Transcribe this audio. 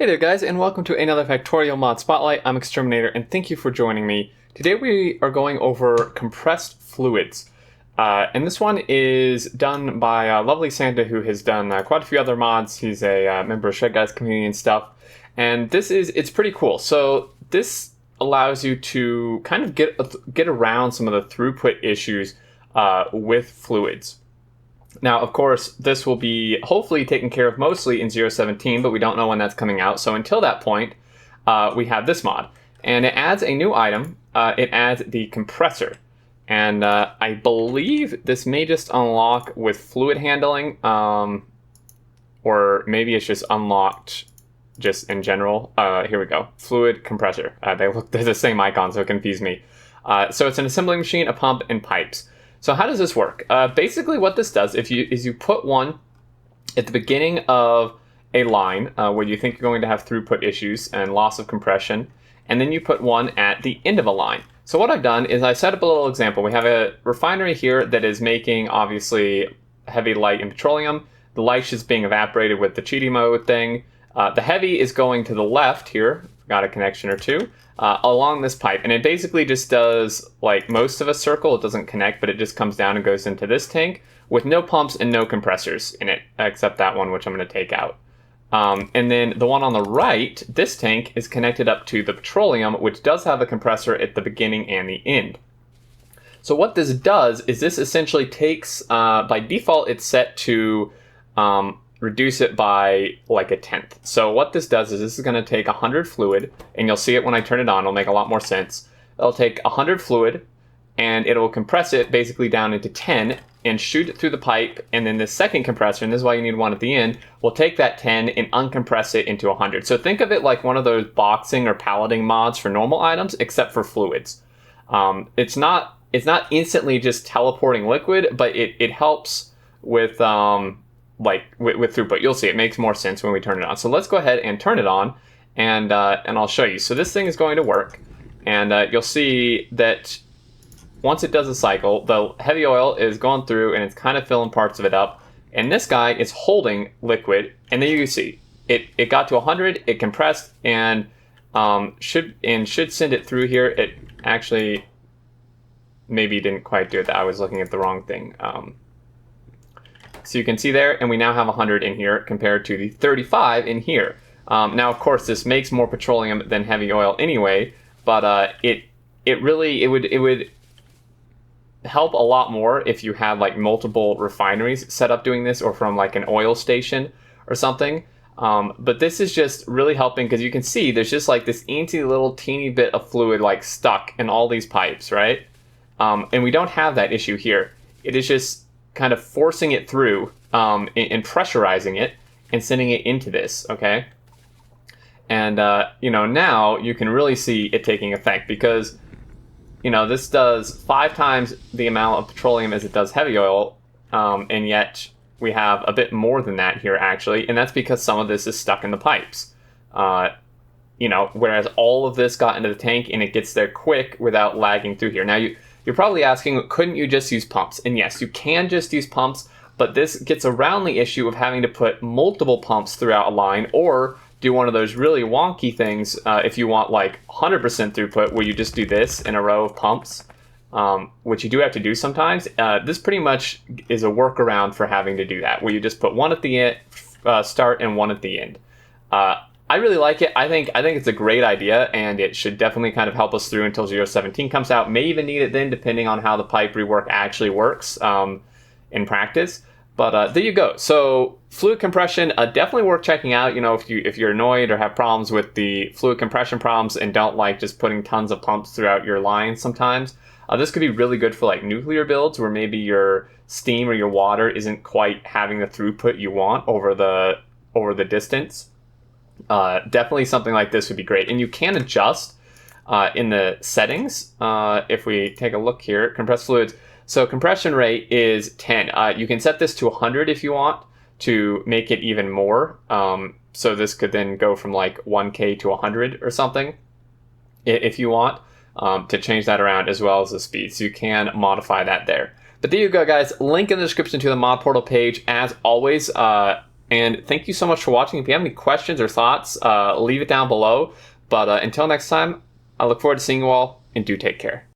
Hey there guys, and welcome to another Factorio Mod Spotlight. I'm Xterminator, and thank you for joining me. Today we are going over compressed fluids. And this one is done by lovely Santa, who has done quite a few other mods. He's a member of Shed Guys community and stuff. And it's pretty cool. So this allows you to kind of get around some of the throughput issues with fluids. Now, of course, this will be hopefully taken care of mostly in 0.17, but we don't know when that's coming out. So until that point, we have this mod. And it adds a new item. It adds the compressor. And I believe this may just unlock with fluid handling, or maybe it's just unlocked just in general. Here we go. Fluid compressor. They're the same icon, so it confused me. So it's an assembling machine, a pump, and pipes. So how does this work? Basically what this does is you put one at the beginning of a line where you think you're going to have throughput issues and loss of compression, and then you put one at the end of a line. So what I've done is I set up a little example. We have a refinery here that is making obviously heavy, light, and petroleum. The light's just being evaporated with the cheaty mode thing. The heavy is going to the left here. Got a connection or two. Along this pipe, and it basically just does like most of a circle. It doesn't connect, but it just comes down and goes into this tank with no pumps and no compressors in it, except that one, which I'm going to take out. And then the one on the right, this tank is connected up to the petroleum, which does have a compressor at the beginning and the end. So what this does is this essentially takes, by default, it's set to reduce it by like 1/10. So what this does is this is going to take 100 fluid, and you'll see it when I turn it on. It'll make a lot more sense. It'll take 100 fluid, and it'll compress it basically down into 10 and shoot it through the pipe. And then the second compressor, and this is why you need one at the end, will take that 10 and uncompress it into 100. So think of it like one of those boxing or palleting mods for normal items, except for fluids. It's not instantly just teleporting liquid, but it helps with with throughput. You'll see it makes more sense when we turn it on. So let's go ahead and turn it on, and I'll show you. So this thing is going to work, and you'll see that once it does a cycle, the heavy oil is going through and it's kind of filling parts of it up, and this guy is holding liquid, and then you can see it got to 100, it compressed, and should send it through here. It actually maybe didn't quite do that. I was looking at the wrong thing. So you can see there, and we now have 100 in here compared to the 35 in here. Now, of course, this makes more petroleum than heavy oil anyway, but it would help a lot more if you had like multiple refineries set up doing this, or from like an oil station or something. But this is just really helping because you can see there's just like this little teeny bit of fluid like stuck in all these pipes, right? And we don't have that issue here. It is just kind of forcing it through and pressurizing it and sending it into this, okay? And, now you can really see it taking effect because, this does 5 times the amount of petroleum as it does heavy oil, and yet we have a bit more than that here, actually, and that's because some of this is stuck in the pipes. Whereas all of this got into the tank and it gets there quick without lagging through here. Now, you're probably asking, couldn't you just use pumps? And yes, you can just use pumps, but this gets around the issue of having to put multiple pumps throughout a line, or do one of those really wonky things if you want like 100% throughput, where you just do this in a row of pumps, which you do have to do sometimes. This pretty much is a workaround for having to do that, where you just put one at the end, start, and one at the end. I really like it. I think it's a great idea, and it should definitely kind of help us through until 0.17 comes out. May even need it then, depending on how the pipe rework actually works in practice. But there you go. So fluid compression, definitely worth checking out. If you're annoyed or have problems with the fluid compression problems and don't like just putting tons of pumps throughout your line sometimes, this could be really good for like nuclear builds where maybe your steam or your water isn't quite having the throughput you want over the distance. Definitely something like this would be great, and you can adjust in the settings. If we take a look here, compressed fluids, so compression rate is 10. You can set this to 100 if you want to make it even more. So this could then go from like 1K to 100 or something if you want, to change that around, as well as the speed. So you can modify that there. But there you go, guys. Link in the description to the mod portal page as always. And thank you so much for watching. If you have any questions or thoughts, leave it down below. But until next time, I look forward to seeing you all, and do take care.